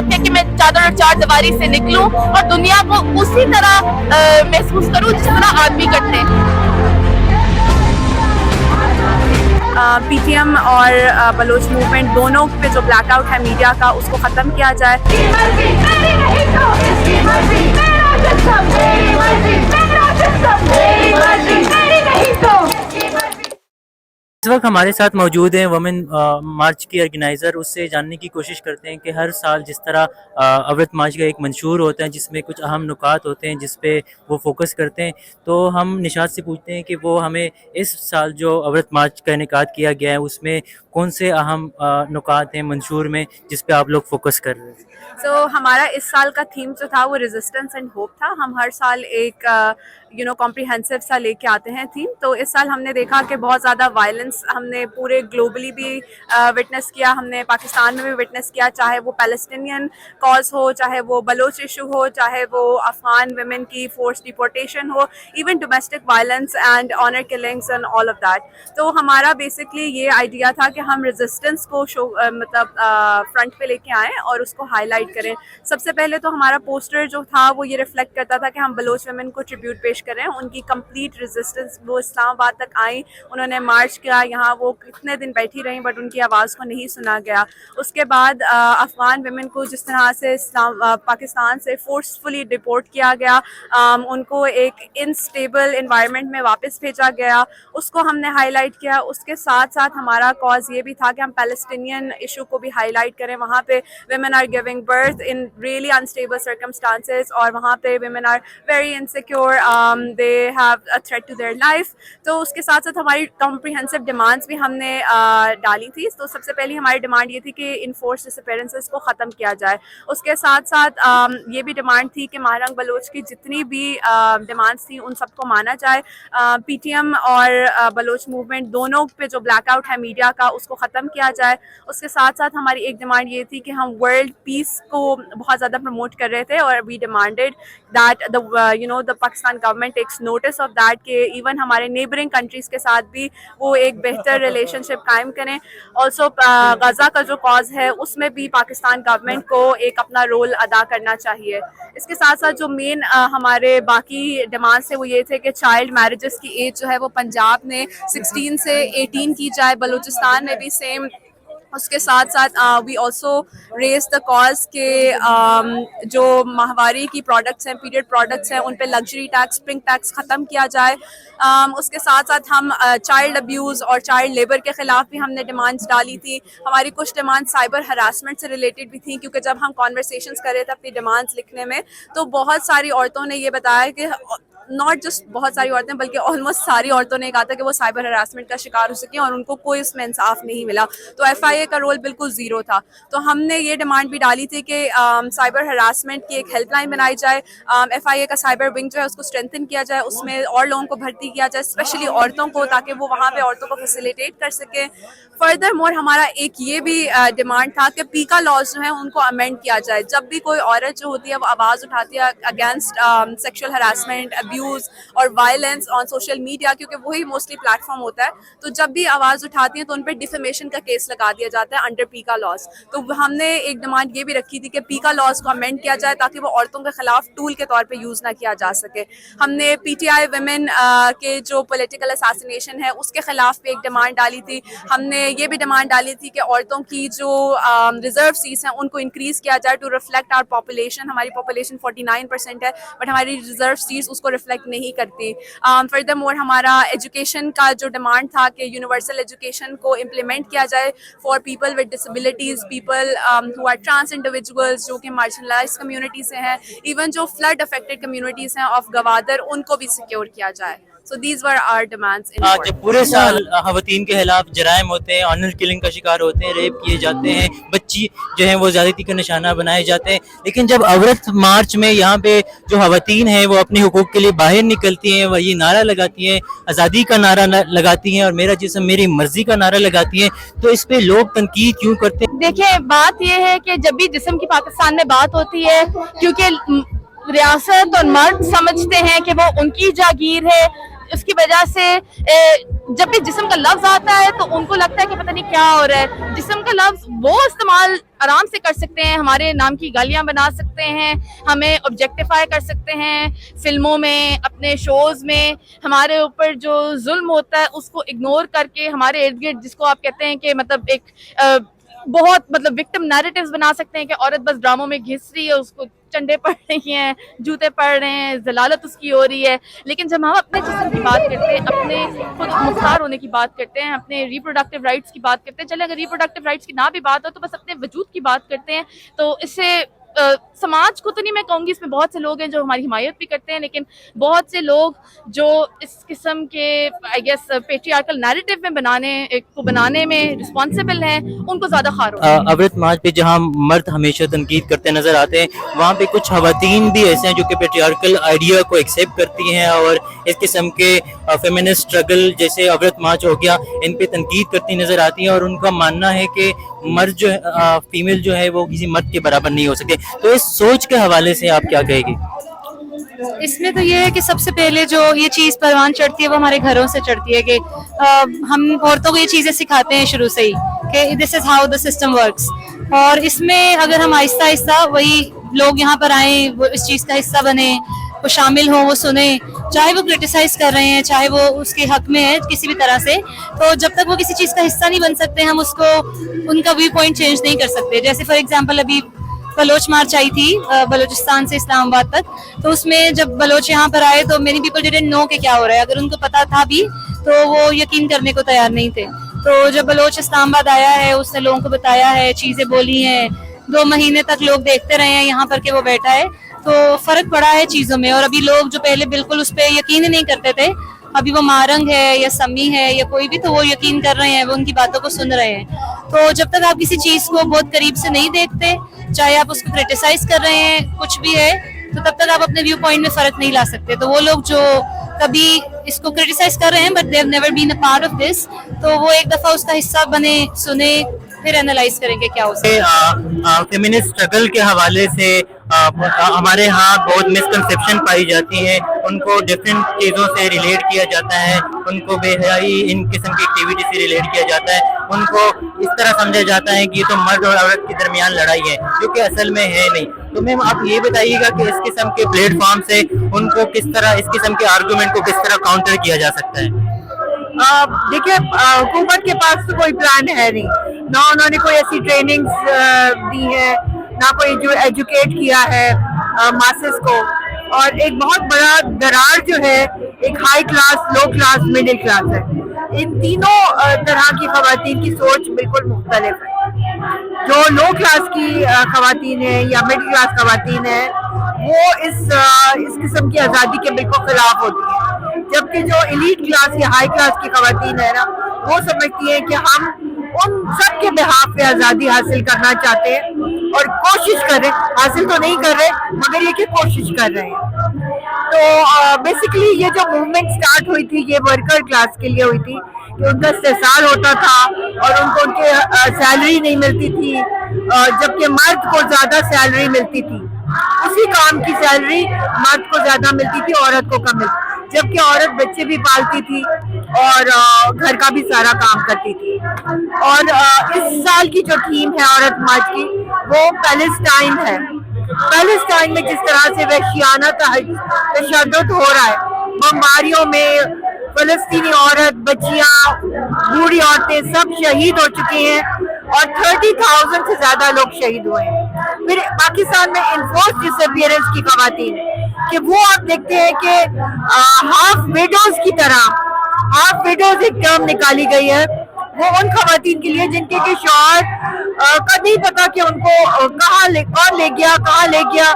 हक है कि मैं चादर और चार दीवारी से निकलूं और दुनिया को उसी तरह महसूस करूं जिस तरह आदमी करते हैं। PTM और बलोच मूवमेंट दोनों पे जो ब्लैकआउट है मीडिया का उसको ख़त्म किया जाए। इस वक्त हमारे साथ मौजूद हैं वुमेन मार्च की ऑर्गेनाइज़र। उससे जानने की कोशिश करते हैं कि हर साल जिस तरह औरत मार्च का एक मंशूर होता है जिसमें कुछ अहम नुकात होते हैं जिस पे वो फोकस करते हैं, तो हम निशात से पूछते हैं कि वो हमें इस साल जो औरत मार्च का इनेकाद किया गया है उसमें कौन से अहम नुकात हैं मंशूर में जिस पे आप लोग फोकस कर रहे हैं। हमारा इस साल का थीम जो था वो रेजिस्टेंस एंड होप था। हम हर साल एक कॉम्प्रिहेंसिव सा लेके आते हैं थीम। तो इस साल हमने देखा कि बहुत ज़्यादा वायलेंस हमने पूरे ग्लोबली भी विटनेस किया, हमने पाकिस्तान में भी विटनेस किया, चाहे वो पैलेस्टीनियन कॉज हो, चाहे वो बलोच इशू हो, चाहे वो अफगान वुमेन की फोर्स डिपोर्टेशन हो, even domestic violence and honour killings and all of that. तो हमारा बेसिकली ये आइडिया था कि हम रेजिस्टेंस को फ्रंट पे लेके आएँ और उसको हाईलाइट करें। सबसे पहले तो हमारा पोस्टर जो था वो ये रिफ्लेक्ट करता था कि हम बलोच वुमेन को ट्रिब्यूट पेश करें, उनकी कंप्लीट रेजिस्टेंस। वो इस्लामाबाद तक आई, उन्होंने मार्च किया, यहाँ वो कितने दिन बैठी रहीं बट उनकी आवाज़ को नहीं सुना गया। उसके बाद अफ़गान वुमेन को जिस तरह से पाकिस्तान से फोर्सफुली डिपोर्ट किया गया, उनको एक इनस्टेबल इन्वायरमेंट में वापस भेजा गया, उसको हमने हाईलाइट किया। उसके साथ साथ हमारा कॉज ये भी था कि हम पैलेस्टीनियन इशू को भी हाईलाइट करें। वहाँ पे women are giving birth in really unstable circumstances और वहाँ पे women are very insecure, they have a threat to their life। तो उसके साथ साथ हमारी comprehensive demands भी हमने डाली थी। तो सबसे पहली हमारी डिमांड ये थी कि enforced disappearances को ख़त्म किया जाए। उसके साथ साथ ये भी डिमांड थी कि महारंग बलोच की जितनी भी डिमांड्स थी उन सबको माना जाए। PTM और बलोच मूवमेंट दोनों पे जो ब्लैकआउट है मीडिया का उसको ख़त्म किया जाए। उसके साथ साथ हमारी एक डिमांड ये थी कि हम वर्ल्ड पीस को बहुत ज़्यादा प्रमोट कर रहे थे और we demanded that the Pakistan government takes notice of that कि इवन हमारे नेबरिंग कंट्रीज़ के साथ भी वो एक बेहतर रिलेशनशिप कायम करें। ऑल्सो गज़ा का जो कॉज है उसमें भी पाकिस्तान गवर्नमेंट को एक अपना रोल अदा करना चाहिए। इसके साथ साथ जो मेन हमारे बाकी डिमांड्स है वो ये थे कि चाइल्ड मैरिजेस की एज जो है वो पंजाब में 16 से 18 की जाए, बलूचिस्तान में भी सेम। उसके साथ साथ we also raise the cause के जो माहवारी की प्रोडक्ट्स हैं, पीरियड प्रोडक्ट्स हैं, उन पे लग्जरी टैक्स, स्प्रिंग टैक्स ख़त्म किया जाए। उसके साथ साथ हम चाइल्ड अब्यूज़ और चाइल्ड लेबर के ख़िलाफ़ भी हमने डिमांड्स डाली थी। हमारी कुछ डिमांड साइबर हरासमेंट से रिलेटेड भी थी, क्योंकि जब हम कॉन्वर्सेशंस कर रहे थे अपनी डिमांड्स लिखने में तो बहुत सारी औरतों ने ये बताया कि नॉट जस्ट बहुत सारी औरतें बल्कि ऑलमोस्ट सारी औरतों ने कहा था कि वो साइबर हरासमेंट का शिकार हो सकी और उनको कोई इसमें इंसाफ नहीं मिला। तो FIA का रोल बिल्कुल ज़ीरो था। तो हमने ये डिमांड भी डाली थी कि साइबर हरासमेंट की एक हेल्पलाइन बनाई जाए, FIA का साइबर विंग जो है उसको स्ट्रेंथन किया जाए, उसमें और लोगों को भर्ती किया जाए, स्पेशली औरतों को, ताकि वो वहाँ पे औरतों को फैसिलिटेट कर सकें। फर्दर मोर हमारा एक ये भी डिमांड था कि पीका लॉज जो हैं उनको अमेंड किया जाए। जब भी कोई औरत जो होती है वो आवाज़ उठाती है अगेंस्ट सेक्शुअल हरासमेंट, अब्यूज़ और वायलेंस ऑन सोशल मीडिया, क्योंकि वही मोस्टली प्लेटफॉर्म होता है, तो जब भी आवाज़ उठाती हैं तो उन पर डिफेमेशन का केस लगा दिया जाता है अंडर पीका लॉज। तो हमने एक डिमांड ये भी रखी थी कि पीका लॉज को अमेंड किया जाए ताकि वो औरतों के खिलाफ टूल के तौर पे यूज़ ना किया जा सके। हमने PTI वुमेन के जो पॉलिटिकल असैसिनेशन है उसके खिलाफ भी एक डिमांड डाली थी। हमने ये भी डिमांड डाली थी कि औरतों की जो रिजर्व सीट्स हैं उनको इंक्रीज़ किया जाए टू रिफ्लेक्ट आवर पॉपुलेशन। हमारी पॉपुलेशन 49% है बट हमारी रिजर्व सीट्स उसको रिफ्लेक्ट नहीं करती। फर्दर मोर हमारा एजुकेशन का जो डिमांड था कि यूनिवर्सल एजुकेशन को इम्प्लीमेंट किया जाए for people with disabilities, people who are trans individuals जो कि मार्जिनलाइज्ड कम्युनिटी से हैं, इवन जो फ्लड अफेक्टेड कम्युनिटीज़ हैं ऑफ गवादर, उनको भी सिक्योर किया जाए। So these were our demands in court. जब पूरे साल ख़वातीन के खिलाफ जराइम होते हैं, ऑनर किलिंग का शिकार होते हैं, रेप किए जाते हैं, बच्ची जो हैं वो ज़्यादती का निशाना बनाए जाते हैं, लेकिन जब औरत मार्च में यहाँ पे जो ख़वातीन हैं वो अपने हुकूक के लिए बाहर निकलती हैं, वह ये नारा लगाती हैं, आज़ादी का नारा लगाती हैं और मेरा जिस्म मेरी मर्ज़ी का नारा लगाती हैं, तो इस पे लोग तनकीद क्यों करते हैं? देखिए, बात यह है कि जब भी जिस्म की पाकिस्तान में बात होती है, क्योंकि रियासत और मर्द समझते हैं कि वो उनकी जागीर है, उसकी वजह से जब भी जिस्म का लफ्ज आता है तो उनको लगता है कि पता नहीं क्या हो रहा है। जिस्म का लफ्ज वो इस्तेमाल आराम से कर सकते हैं, हमारे नाम की गालियां बना सकते हैं, हमें ऑब्जेक्टिफाई कर सकते हैं फिल्मों में, अपने शोज में, हमारे ऊपर जो जुल्म होता है उसको इग्नोर करके हमारे इर्द गिर्द, जिसको आप कहते हैं कि मतलब एक बहुत मतलब विक्टिम नैरेटिव्स बना सकते हैं कि औरत बस ड्रामों में घिस रही है, उसको चंडे पड़ रही हैं, जूते पड़ रहे हैं, जलालत उसकी हो रही है। लेकिन जब हम अपने जिस्म की बात करते हैं, अपने खुद मुख्तार होने की बात करते हैं, अपने रिप्रोडक्टिव राइट्स की बात करते हैं, चले अगर रिप्रोडक्टिव राइट्स की ना भी बात हो तो बस अपने वजूद की बात करते हैं, तो इससे समाज को तो नहीं मैं कहूँगी, इसमें बहुत से लोग हैं जो हमारी हिमायत भी करते हैं, लेकिन बहुत से लोग जो इस किस्म के आई गेस पेट्रियार्कल नैरेटिव में बनाने में रिस्पॉन्सिबल हैं, उनको ज़्यादा खार होता है। अवरत मार्च पे जहाँ मर्द हमेशा तनकीद करते नजर आते हैं, वहाँ पे कुछ खवातीन भी ऐसे हैं जो कि पेट्रियार्कल आइडिया को एक्सेप्ट करती हैं और इस किस्म के फेमिनिस्ट स्ट्रगल जैसे अवरत मार्च हो गया, इन पे तनकीद करती नजर आती हैं और उनका मानना है कि मर्द जो है, फीमेल जो है वो किसी मर्द के बराबर नहीं हो सकते। तो इस सोच के हवाले से आप क्या कहेगी? इसमें तो ये है कि सबसे पहले जो ये चीज़ परवान चढ़ती है वो हमारे घरों से चढ़ती है कि हम औरतों को ये चीज़ें सिखाते हैं शुरू से ही कि this is how the system works. और इसमें अगर हम आहिस्ता आहिस्ता वही लोग यहाँ पर आए, वो इस चीज़ का हिस्सा बने, वो शामिल हों, वो सुने, चाहे वो क्रिटिसाइज कर रहे हैं, चाहे वो उसके हक में है किसी भी तरह से, तो जब तक वो किसी चीज़ का हिस्सा नहीं बन सकते हम उसको उनका व्यू पॉइंट चेंज नहीं कर सकते। जैसे फॉर एग्जांपल अभी बलोच मार्च आई थी बलोचिस्तान से इस्लामाबाद तक, तो उसमें जब बलोच यहाँ पर आए तो मेनी पीपल डिडंट नो कि क्या हो रहा है। अगर उनको पता था भी तो वो यकीन करने को तैयार नहीं थे। तो जब बलोच इस्लामाबाद आया है, उसने लोगों को बताया है, चीज़ें बोली हैं, 2 महीने तक लोग देखते रहे हैं यहाँ पर कि वो बैठा है, तो फर्क पड़ा है चीज़ों में। और अभी लोग जो पहले बिल्कुल उस पर यकीन नहीं करते थे, अभी वो मारंग है या समी है या कोई भी, तो वो यकीन कर रहे हैं, वो उनकी बातों को सुन रहे हैं। तो जब तक आप किसी चीज़ को बहुत करीब से नहीं देखते, चाहे आप उसको क्रिटिसाइज कर रहे हैं, कुछ भी है, तो तब तक आप अपने व्यू पॉइंट में फर्क नहीं ला सकते। तो वो लोग जो कभी इसको क्रिटिसाइज कर रहे हैं but they have never been a part of this, तो वो एक दफा उसका हिस्सा बने, सुने, फिर एनालाइज करेंगे क्या हो सकता है। फेमिनिस्ट स्ट्रगल के हवाले से हमारे यहाँ बहुत मिसकंसेप्शन पाई जाती है, उनको डिफरेंट चीज़ों से रिलेट किया जाता है, उनको बेहयाई इन किस्म की एक्टिविटी से रिलेट किया जाता है, उनको इस तरह समझा जाता है कि ये तो मर्द और औरत के दरमियान लड़ाई है, जो कि असल में है नहीं। तो मैम आप ये बताइएगा कि इस किस्म के प्लेटफॉर्म से उनको किस तरह, इस किस्म के आर्गूमेंट को किस तरह काउंटर किया जा सकता है? देखिए, हुकूमत के पास तो कोई प्लान है नहीं, ना उन्होंने कोई ऐसी ट्रेनिंग्स दी है, ना कोई जो एजुकेट किया है मासेस को। और एक बहुत बड़ा दरार जो है एक हाई क्लास, लो क्लास, मिडिल क्लास है। इन तीनों तरह की खवातीन की सोच बिल्कुल मुख्तलिफ है। जो लो क्लास की खवातीन है या मिडिल क्लास खवातीन है, वो इस किस्म की आज़ादी के बिल्कुल खिलाफ होती है, जबकि जो एलीट क्लास या हाई क्लास की खवातीन है ना, वो समझती है कि हम उन सब के बिहाफ पे आज़ादी हासिल करना चाहते हैं और कोशिश कर रहे, हासिल तो नहीं कर रहे मगर ये कि कोशिश कर रहे हैं। तो बेसिकली ये जो मूवमेंट स्टार्ट हुई थी, ये वर्कर क्लास के लिए हुई थी कि उनका इस्तेसाल होता था और उनको उनके सैलरी नहीं मिलती थी, जबकि मर्द को ज़्यादा सैलरी मिलती थी। उसी काम की सैलरी मर्द को ज़्यादा मिलती थी, औरत को कम मिलती, जबकि औरत बच्चे भी पालती थी और घर का भी सारा काम करती थी। और इस साल की जो थीम है औरत मार्च की, वो पैलेस्टाइन है। पैलेस्टाइन में जिस तरह से वहशियाना तशद्दुद हो रहा है, बमबारियों में फलस्तीनी औरत, बच्चियां, बूढ़ी औरतें सब शहीद हो चुकी हैं और 30,000 से ज्यादा लोग शहीद हुए हैं। फिर पाकिस्तान में इन्फोर्स डिसअपीयरेंस की खवातीन कि वो आप देखते हैं कि हाफ विडोज की तरह, हाफ विडोज एक टर्म निकाली गई है, वो उन खवातीन के लिए जिनके के शौहर का नहीं पता कि उनको कौन ले गया,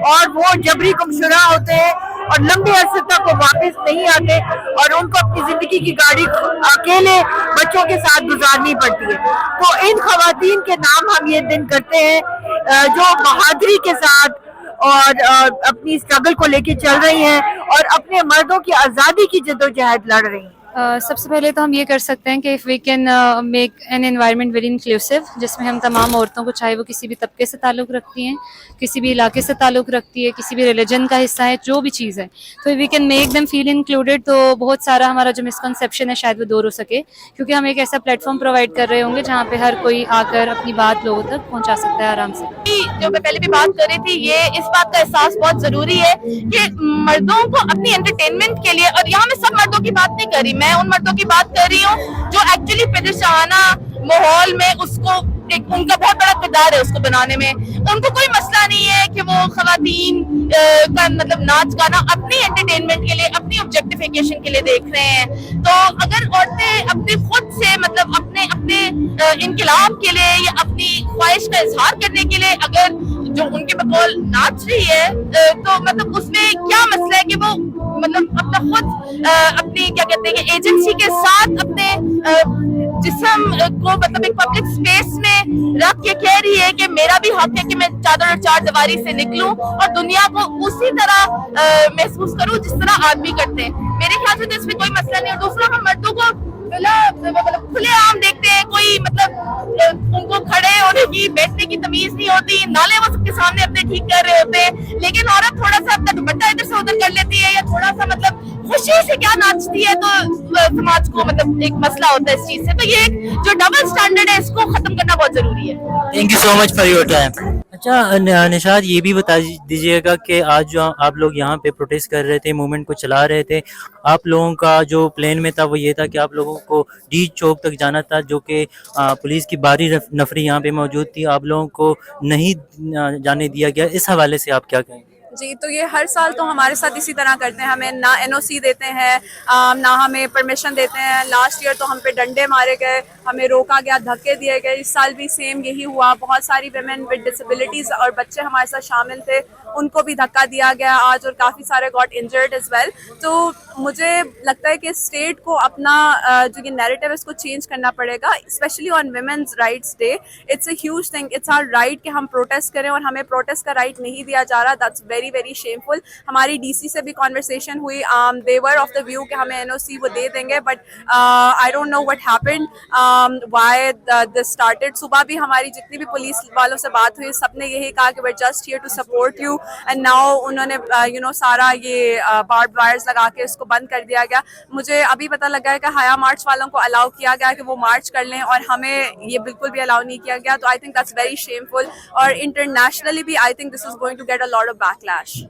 और वो जबरी गुमशुदा होते हैं और लंबे अरसे तक वो वापस नहीं आते और उनको अपनी जिंदगी की गाड़ी अकेले बच्चों के साथ गुजारनी पड़ती है। तो इन खवातीन के नाम हम ये दिन करते हैं जो बहादुरी के साथ और अपनी स्ट्रगल को लेके चल रही हैं और अपने मर्दों की आज़ादी की जद्दोजहद लड़ रही हैं। سب سے پہلے تو ہم یہ کر سکتے ہیں کہ if we can make an environment very inclusive, جس میں ہم تمام عورتوں کو، چاہے وہ کسی بھی طبقے سے تعلق رکھتی ہیں، کسی بھی علاقے سے تعلق رکھتی ہے، کسی بھی ریلیجن کا حصہ ہے، جو بھی چیز ہے، تو we can make them feel included, تو بہت سارا ہمارا جو مسکنسیپشن ہے شاید وہ دور ہو سکے، کیونکہ ہم ایک ایسا پلیٹ فارم پرووائڈ کر رہے ہوں گے جہاں پہ ہر کوئی آ کر اپنی بات لوگوں تک پہنچا سکتا ہے آرام سے. جو میں پہلے بھی بات کر رہی تھی، یہ اس بات کا احساس بہت ضروری ہے کہ مردوں کو اپنی انٹرٹینمنٹ کے لیے، اور یہاں میں سب مردوں کی بات نہیں کر رہی، میں ان مردوں کی بات کر رہی ہوں جو ایکچولی پرشانہ ماحول میں اس کو ان کا بہت بڑا کردار ہے اس کو بنانے میں. ان کو کوئی مسئلہ نہیں ہے کہ وہ خواتین کا مطلب ناچ گانا اپنی انٹرٹینمنٹ کے لیے، اپنی آبجیکٹیفیکیشن کے لیے دیکھ رہے ہیں. تو اگر عورتیں اپنی خود سے مطلب اپنے انقلاب کے لیے یا اپنی خواہش کا اظہار کرنے کے لیے اگر جو ان کے بقول ناچ رہی ہے، تو مطلب اس میں کیا مسئلہ ہے کہ وہ مطلب اپنا خود اپنی کیا کہتے ہیں کہ ایجنسی کے ساتھ اپنے جسم کو مطلب ایک پبلک سپیس میں رکھ کے کہہ رہی ہے کہ میرا بھی حق ہے کہ میں چادر اور چار دیواری سے نکلوں اور دنیا کو اسی طرح محسوس کروں جس طرح آدمی کرتے ہیں. میرے خیال سے تو اس میں کوئی مسئلہ نہیں. اور دوسرا، ہم مردوں کو مطلب کھلے عام دیکھتے ہیں، کوئی مطلب ان کو کھڑے ہونے کی، بیٹھنے کی تمیز نہیں ہوتی، نالے وہ سب کے سامنے اپنے ٹھیک کر رہے ہوتے ہیں، لیکن عورت تھوڑا سا اپنا دوپٹہ ادھر سے ادھر کر لیتی ہے یا تھوڑا سا مطلب خوشی سے کیا ناچتی ہے، تو سماج کو مطلب ایک مسئلہ ہوتا ہے اس چیز سے. تو یہ جو ڈبل سٹینڈرڈ ہے اس کو ختم کرنا بہت ضروری ہے. Thank you so much for your time. اچھا نشاد، یہ بھی بتا دیجیے گا کہ آج جو آپ لوگ یہاں پہ پروٹیسٹ کر رہے تھے، موومنٹ کو چلا رہے تھے، آپ لوگوں کا جو پلان میں تھا وہ یہ تھا کہ آپ لوگوں کو ڈی چوک تک جانا تھا، جو کہ پولیس کی بھاری نفری یہاں پہ موجود تھی، آپ لوگوں کو نہیں جانے دیا گیا. اس حوالے سے آپ کیا کہیں گے؟ جی، تو یہ ہر سال تو ہمارے ساتھ اسی طرح کرتے ہیں، ہمیں نہ این او سی دیتے ہیں، نہ ہمیں پرمیشن دیتے ہیں. لاسٹ ایئر تو ہم پہ ڈنڈے مارے گئے، ہمیں روکا گیا، دھکے دیے گئے. اس سال بھی سیم یہی ہوا. بہت ساری ویمن ود ڈسیبلٹیز اور بچے ہمارے ساتھ شامل تھے، ان کو بھی دھکا دیا گیا آج، اور کافی سارے گاٹ انجرڈ ایز ویل. تو مجھے لگتا ہے کہ اسٹیٹ کو اپنا جو یہ نیریٹو ہے اس کو چینج کرنا پڑے گا، specially on women's rights day. It's a huge thing, it's our right کہ ہم پروٹیسٹ کریں، اور ہمیں پروٹیسٹ کا رائٹ نہیں دیا جا رہا. That's very very shameful. ہماری ڈی سی سے بھی کانورسیشن ہوئی، دے ور آف دا ویو کہ ہمیں این او سی وہ دے دیں گے، but I don't know what happened, why this started. صبح بھی ہماری جتنی بھی پولیس والوں سے بات ہوئی، سب نے یہی کہا کہ we are just here to support you. And now انہوں نے سارا یہ بارڈ وائرز لگا کے اس کو بند کر دیا گیا. مجھے ابھی پتہ لگا ہے کہ ہیا مارچ والوں کو الاؤ کیا گیا کہ وہ مارچ کر لیں، اور ہمیں یہ بالکل بھی الاؤ نہیں کیا گیا. تو I think that's very shameful, اور انٹرنیشنلی بھی I think this is going to get a lot of back lash.